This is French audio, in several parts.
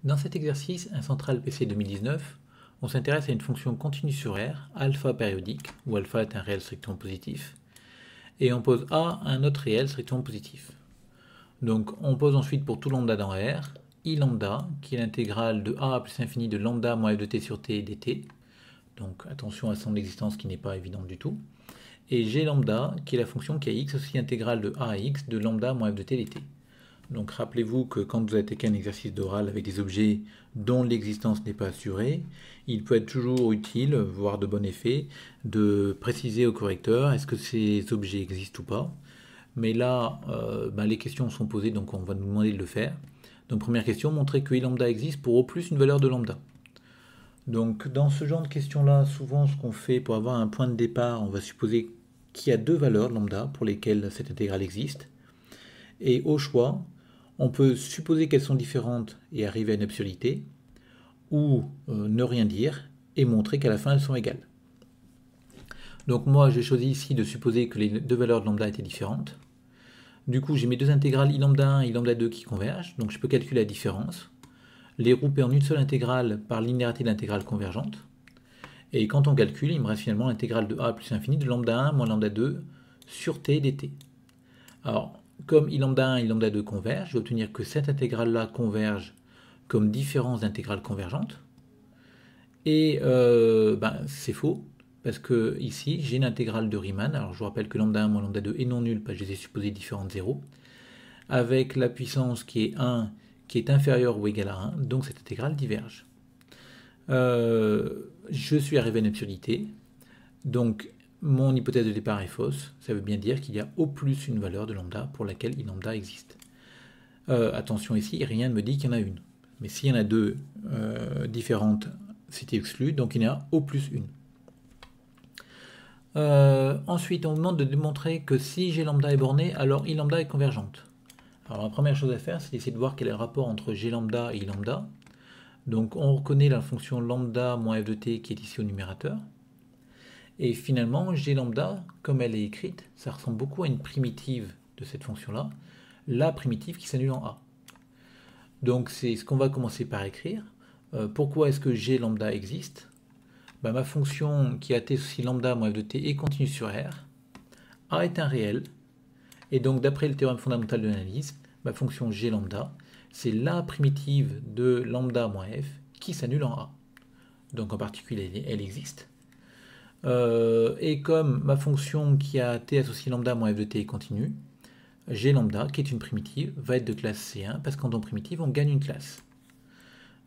Dans cet exercice, un central PC 2019, on s'intéresse à une fonction continue sur R, alpha périodique, où alpha est un réel strictement positif, et on pose A à un autre réel strictement positif. Donc on pose ensuite pour tout lambda dans R, I lambda, qui est l'intégrale de A plus infini de lambda moins f de t sur t dt, donc attention à son existence qui n'est pas évidente du tout, et G lambda, qui est la fonction qui a x aussi intégrale de A à x de lambda moins f de t dt. Donc rappelez-vous que quand vous avez été qu'un exercice d'oral avec des objets dont l'existence n'est pas assurée, il peut être toujours utile, voire de bon effet, de préciser au correcteur est-ce que ces objets existent ou pas. Mais là, les questions sont posées, donc on va nous demander de le faire. Donc première question, montrer que i lambda existe pour au plus une valeur de lambda. Donc dans ce genre de questions-là, souvent ce qu'on fait pour avoir un point de départ, on va supposer qu'il y a deux valeurs de lambda pour lesquelles cette intégrale existe. Et au choix, on peut supposer qu'elles sont différentes et arriver à une absurdité, ou ne rien dire et montrer qu'à la fin elles sont égales. Donc moi j'ai choisi ici de supposer que les deux valeurs de lambda étaient différentes. Du coup j'ai mes deux intégrales i lambda 1 et i lambda 2 qui convergent, donc je peux calculer la différence, les grouper en une seule intégrale par linéarité de l'intégrale convergente. Et quand on calcule, il me reste finalement l'intégrale de a plus infini de lambda 1 moins lambda 2 sur t dt. Alors, comme i lambda 1 et i lambda 2 convergent, je vais obtenir que cette intégrale-là converge comme différence d'intégrales convergentes. Et c'est faux, parce que ici, j'ai une intégrale de Riemann. Alors, je vous rappelle que lambda 1 moins lambda 2 est non nul, parce que je les ai supposées différentes de 0, avec la puissance qui est 1, qui est inférieure ou égale à 1, donc cette intégrale diverge. Je suis arrivé à une absurdité, donc mon hypothèse de départ est fausse, ça veut bien dire qu'il y a au plus une valeur de lambda pour laquelle i lambda existe. Attention ici, rien ne me dit qu'il y en a une. Mais s'il y en a deux différentes, c'est exclu, donc il y en a au plus une. Ensuite, on me demande de démontrer que si g lambda est borné, alors i lambda est convergente. Alors la première chose à faire, c'est d'essayer de voir quel est le rapport entre g lambda et i lambda. Donc on reconnaît la fonction lambda moins f de t qui est ici au numérateur. Et finalement, g lambda, comme elle est écrite, ça ressemble beaucoup à une primitive de cette fonction-là, la primitive qui s'annule en a. Donc c'est ce qu'on va commencer par écrire. Pourquoi est-ce que g lambda existe? Ma fonction qui a t aussi lambda moins f de t est continue sur R. A est un réel. Et donc d'après le théorème fondamental de l'analyse, ma fonction g lambda, c'est la primitive de lambda moins f qui s'annule en a. Donc en particulier, elle existe. Et comme ma fonction qui a t associé lambda moins f de t est continue, g lambda, qui est une primitive, va être de classe C1, parce qu'en tant primitive, on gagne une classe.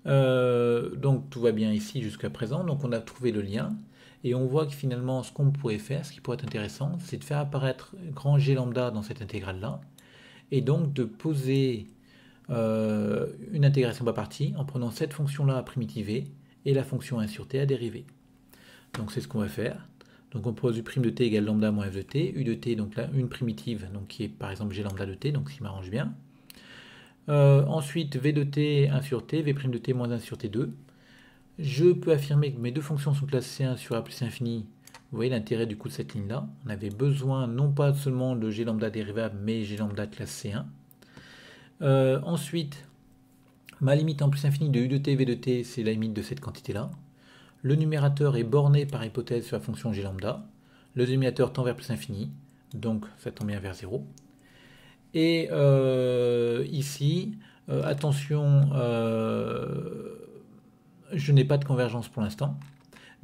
Donc tout va bien ici jusqu'à présent, donc on a trouvé le lien, et on voit que finalement, ce qu'on pourrait faire, ce qui pourrait être intéressant, c'est de faire apparaître grand g lambda dans cette intégrale-là, et donc de poser une intégration par partie en prenant cette fonction-là à primitiver, et la fonction 1 sur t à dériver. Donc c'est ce qu'on va faire. Donc on pose u' de t égale lambda moins f de t, u de t, donc là une primitive, donc qui est par exemple g lambda de t, donc ce qui m'arrange bien. Ensuite v de t 1 sur t, v' de t moins 1 sur t2. Je peux affirmer que mes deux fonctions sont classe C1 sur a plus infini. Vous voyez l'intérêt du coup de cette ligne-là. On avait besoin non pas seulement de g lambda dérivable, mais g lambda classe C1. Ensuite, ma limite en plus infini de u de t, v de t, c'est la limite de cette quantité-là. Le numérateur est borné par hypothèse sur la fonction g lambda. Le dénominateur tend vers plus infini, donc ça tend bien vers 0. Et ici, attention, je n'ai pas de convergence pour l'instant,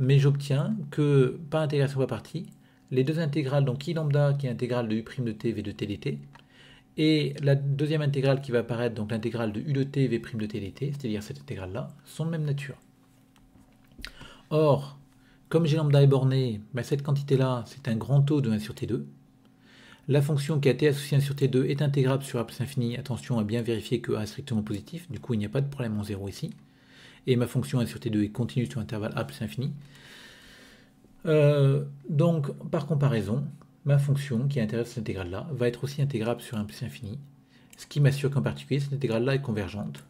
mais j'obtiens que, par intégration par partie, les deux intégrales, donc i lambda qui est intégrale de u' de t, v de t dt, et la deuxième intégrale qui va apparaître, donc l'intégrale de u de t, v' de t dt, c'est-à-dire cette intégrale-là, sont de même nature. Or, comme g lambda est borné, cette quantité-là, c'est un grand taux de 1 sur t2. La fonction qui a t associée 1 sur t2 est intégrable sur a plus infini. Attention à bien vérifier que a est strictement positif. Du coup, il n'y a pas de problème en 0 ici. Et ma fonction 1 sur t2 est continue sur l'intervalle a plus infini. Donc, par comparaison, ma fonction qui est intégrable sur cette intégrale-là va être aussi intégrable sur 1 plus infini. Ce qui m'assure qu'en particulier, cette intégrale-là est convergente.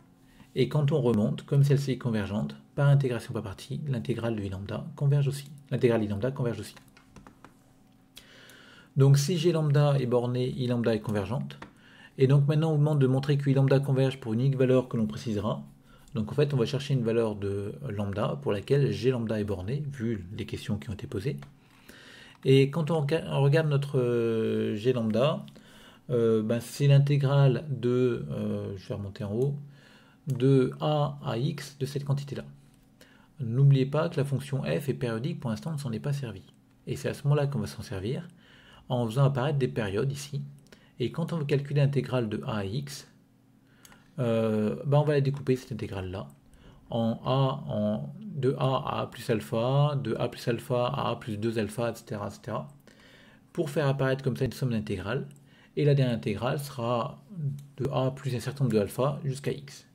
Et quand on remonte, comme celle-ci est convergente, par intégration par partie, l'intégrale de i lambda converge aussi. L'intégrale i lambda converge aussi. Donc si g lambda est borné, i lambda est convergente. Et donc maintenant on vous demande de montrer que i lambda converge pour une unique valeur que l'on précisera. Donc en fait, on va chercher une valeur de lambda pour laquelle g lambda est borné, vu les questions qui ont été posées. Et quand on regarde notre g lambda, c'est l'intégrale de, je vais remonter en haut, de a à x de cette quantité-là. N'oubliez pas que la fonction f est périodique, pour l'instant on ne s'en est pas servi. Et c'est à ce moment-là qu'on va s'en servir, en faisant apparaître des périodes ici. Et quand on veut calculer l'intégrale de a à x, on va la découper cette intégrale-là en de a à a plus alpha, de a plus alpha à a plus 2 alpha, etc., etc. pour faire apparaître comme ça une somme d'intégrales. Et la dernière intégrale sera de a plus un certain nombre de alpha jusqu'à x.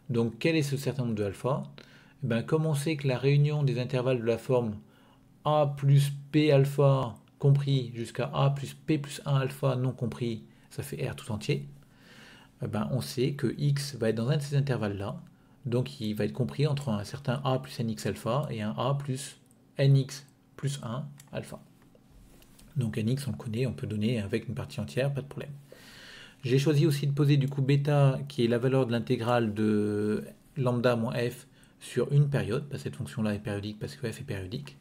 Donc quel est ce certain nombre de alpha? Comme on sait que la réunion des intervalles de la forme a plus p alpha compris jusqu'à a plus p plus 1 alpha non compris, ça fait r tout entier, on sait que x va être dans un de ces intervalles-là, donc il va être compris entre un certain a plus nx alpha et un a plus nx plus 1 alpha. Donc nx on le connaît, on peut donner avec une partie entière, pas de problème. J'ai choisi aussi de poser du coup bêta, qui est la valeur de l'intégrale de lambda moins f sur une période, parce que cette fonction-là est périodique parce que f est périodique.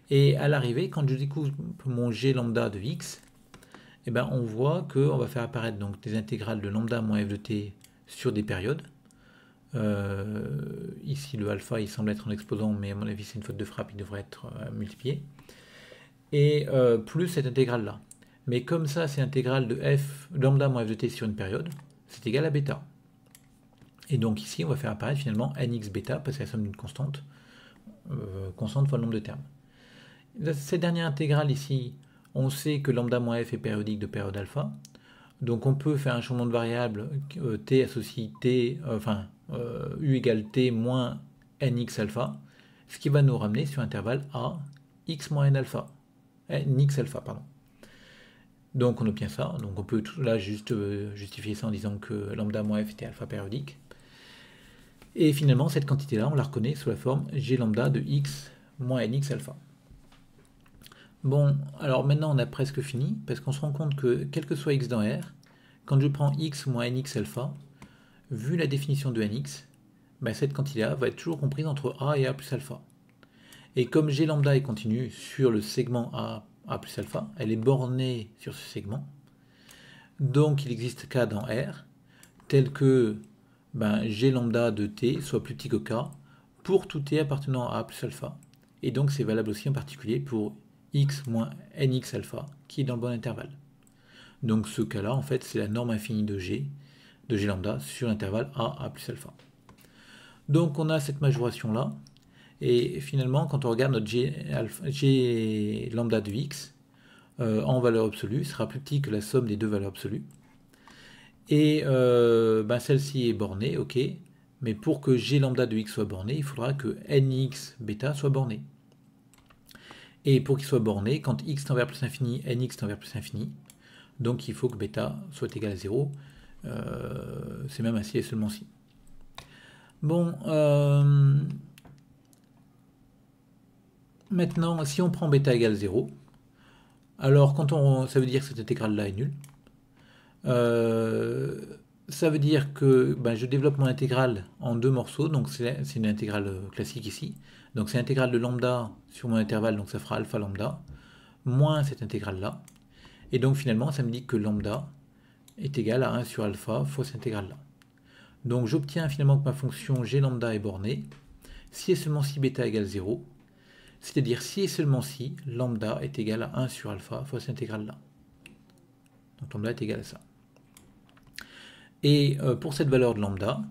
Et à l'arrivée, quand je découvre mon g lambda de x, on voit qu'on va faire apparaître donc des intégrales de lambda moins f de t sur des périodes. Ici le alpha il semble être en exposant, mais à mon avis c'est une faute de frappe, il devrait être multiplié. Et plus cette intégrale là. Mais comme ça c'est intégrale de f lambda moins f de t sur une période, c'est égal à bêta. Et donc ici on va faire apparaître finalement nx bêta, parce que c'est la somme d'une constante, constante fois le nombre de termes. Cette dernière intégrale ici, on sait que lambda moins f est périodique de période alpha. Donc on peut faire un changement de variable t associe t, u égale t moins nx alpha, ce qui va nous ramener sur l'intervalle a x moins n alpha, nx alpha, pardon. Donc on obtient ça, donc on peut là juste justifier ça en disant que lambda moins f était alpha périodique. Et finalement cette quantité-là, on la reconnaît sous la forme g lambda de x moins nx alpha. Bon, alors maintenant on a presque fini, parce qu'on se rend compte que, quel que soit x dans R, quand je prends x moins nx alpha, vu la définition de nx, cette quantité-là va être toujours comprise entre a et a plus alpha. Et comme g lambda est continue sur le segment a plus alpha, elle est bornée sur ce segment, donc il existe k dans R, tel que g lambda de t soit plus petit que k, pour tout t appartenant à a plus alpha. Et donc c'est valable aussi en particulier pour x moins nx alpha, qui est dans le bon intervalle. Donc ce cas-là, en fait, c'est la norme infinie de g lambda sur l'intervalle a plus alpha. Donc on a cette majoration-là, et finalement, quand on regarde notre g lambda de x, en valeur absolue, sera plus petit que la somme des deux valeurs absolues. Et celle-ci est bornée, ok, mais pour que g lambda de x soit borné, il faudra que nx bêta soit borné. Et pour qu'il soit borné, quand x tend vers plus infini, nx tend vers plus infini, donc il faut que bêta soit égal à 0. C'est même ainsi et seulement si. Bon, maintenant, si on prend bêta égale 0, alors ça veut dire que cette intégrale-là est nulle. Ça veut dire que je développe mon intégrale en deux morceaux, donc c'est une intégrale classique ici. Donc c'est l'intégrale de lambda sur mon intervalle, donc ça fera alpha lambda, moins cette intégrale-là. Et donc finalement, ça me dit que lambda est égal à 1 sur alpha fois cette intégrale-là. Donc j'obtiens finalement que ma fonction g lambda est bornée, si et seulement si bêta égale 0, c'est-à-dire si et seulement si lambda est égal à 1 sur alpha fois cette intégrale-là. Donc lambda est égal à ça. Et pour cette valeur de lambda,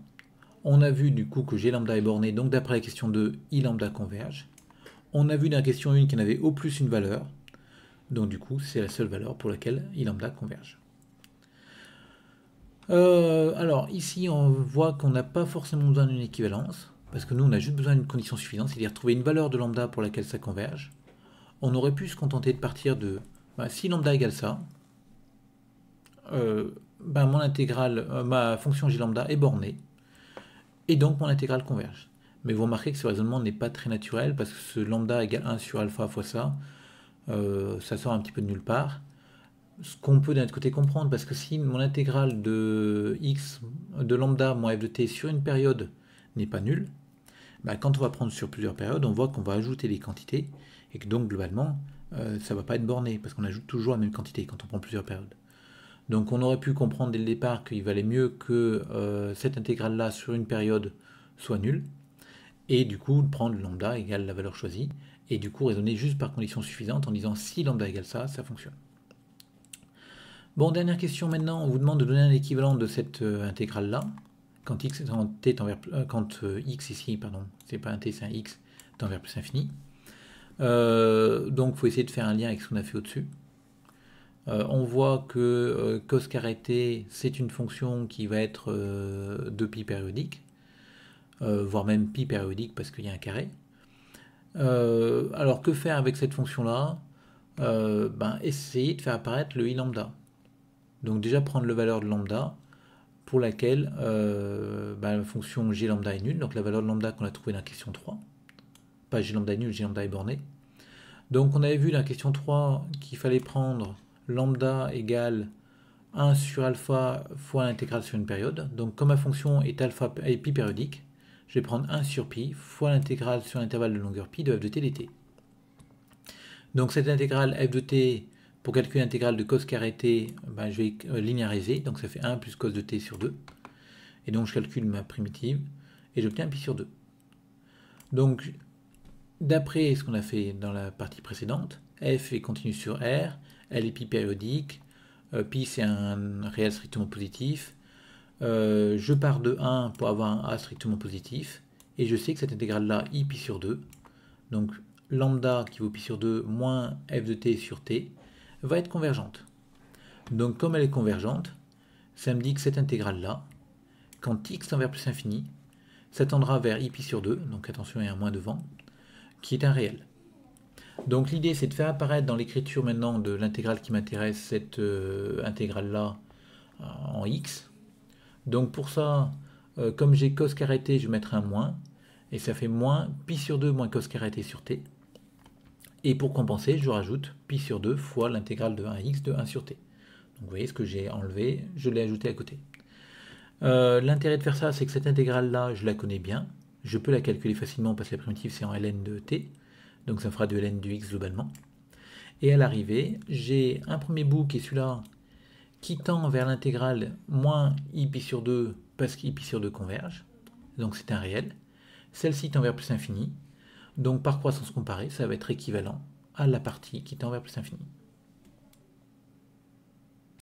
on a vu du coup que g lambda est borné, donc d'après la question 2, i lambda converge. On a vu dans la question 1 qu'il y en avait au plus une valeur, donc du coup c'est la seule valeur pour laquelle i lambda converge. Alors ici on voit qu'on n'a pas forcément besoin d'une équivalence, parce que nous on a juste besoin d'une condition suffisante, c'est-à-dire trouver une valeur de lambda pour laquelle ça converge. On aurait pu se contenter de partir de si lambda égale ça, mon intégrale, ma fonction g lambda est bornée, et donc mon intégrale converge. Mais vous remarquez que ce raisonnement n'est pas très naturel, parce que ce lambda égale 1 sur alpha fois ça, ça sort un petit peu de nulle part. Ce qu'on peut d'un autre côté comprendre, parce que si mon intégrale de x de lambda moins f de t sur une période n'est pas nul, bah, quand on va prendre sur plusieurs périodes, on voit qu'on va ajouter des quantités, et que donc globalement, ça ne va pas être borné, parce qu'on ajoute toujours la même quantité quand on prend plusieurs périodes. Donc on aurait pu comprendre dès le départ qu'il valait mieux que cette intégrale-là sur une période soit nulle, et du coup prendre lambda égale la valeur choisie, et du coup raisonner juste par condition suffisante en disant si lambda égale ça, ça fonctionne. Bon, dernière question maintenant, on vous demande de donner un équivalent de cette intégrale-là, quand x x ici, pardon, c'est pas un t, c'est un x, tend vers plus infini. Donc il faut essayer de faire un lien avec ce qu'on a fait au-dessus. On voit que cos carré t, c'est une fonction qui va être de pi périodique, voire même pi périodique parce qu'il y a un carré. Alors que faire avec cette fonction-là? Essayer de faire apparaître le i lambda. Donc déjà prendre la valeur de lambda pour laquelle la fonction g lambda est nulle, donc la valeur de lambda qu'on a trouvée dans la question 3. Pas g lambda est nulle, g lambda est borné. Donc on avait vu dans la question 3 qu'il fallait prendre lambda égale 1 sur alpha fois l'intégrale sur une période. Donc comme ma fonction est pi périodique, je vais prendre 1 sur pi fois l'intégrale sur l'intervalle de longueur pi de f de t dt. Donc cette intégrale f de t, pour calculer l'intégrale de cos carré t, je vais linéariser, donc ça fait 1 plus cos de t sur 2. Et donc je calcule ma primitive, et j'obtiens pi sur 2. Donc d'après ce qu'on a fait dans la partie précédente, f est continue sur R, elle est pi périodique, pi c'est un réel strictement positif, je pars de 1 pour avoir un a strictement positif, et je sais que cette intégrale-là, i pi sur 2, donc lambda qui vaut pi sur 2 moins f de t sur t, va être convergente. Donc comme elle est convergente, ça me dit que cette intégrale-là, quand x tend vers plus infini, ça tendra vers i pi sur 2, donc attention il y a un moins devant, qui est un réel. Donc l'idée c'est de faire apparaître dans l'écriture maintenant de l'intégrale qui m'intéresse, cette intégrale-là en x. Donc pour ça, comme j'ai cos carré t, je vais mettre un moins, et ça fait moins pi sur 2 moins cos carré t sur t. Et pour compenser, je rajoute pi sur 2 fois l'intégrale de 1x de 1 sur t. Donc vous voyez ce que j'ai enlevé, je l'ai ajouté à côté. L'intérêt de faire ça, c'est que cette intégrale-là, je la connais bien. Je peux la calculer facilement parce que la primitive, c'est en ln de t. Donc ça fera de ln du x globalement. Et à l'arrivée, j'ai un premier bout qui est celui-là, qui tend vers l'intégrale moins i pi sur 2 parce qu'i pi sur 2 converge. Donc c'est un réel. Celle-ci tend vers plus infini. Donc par croissance comparée, ça va être équivalent à la partie qui tend vers plus infini.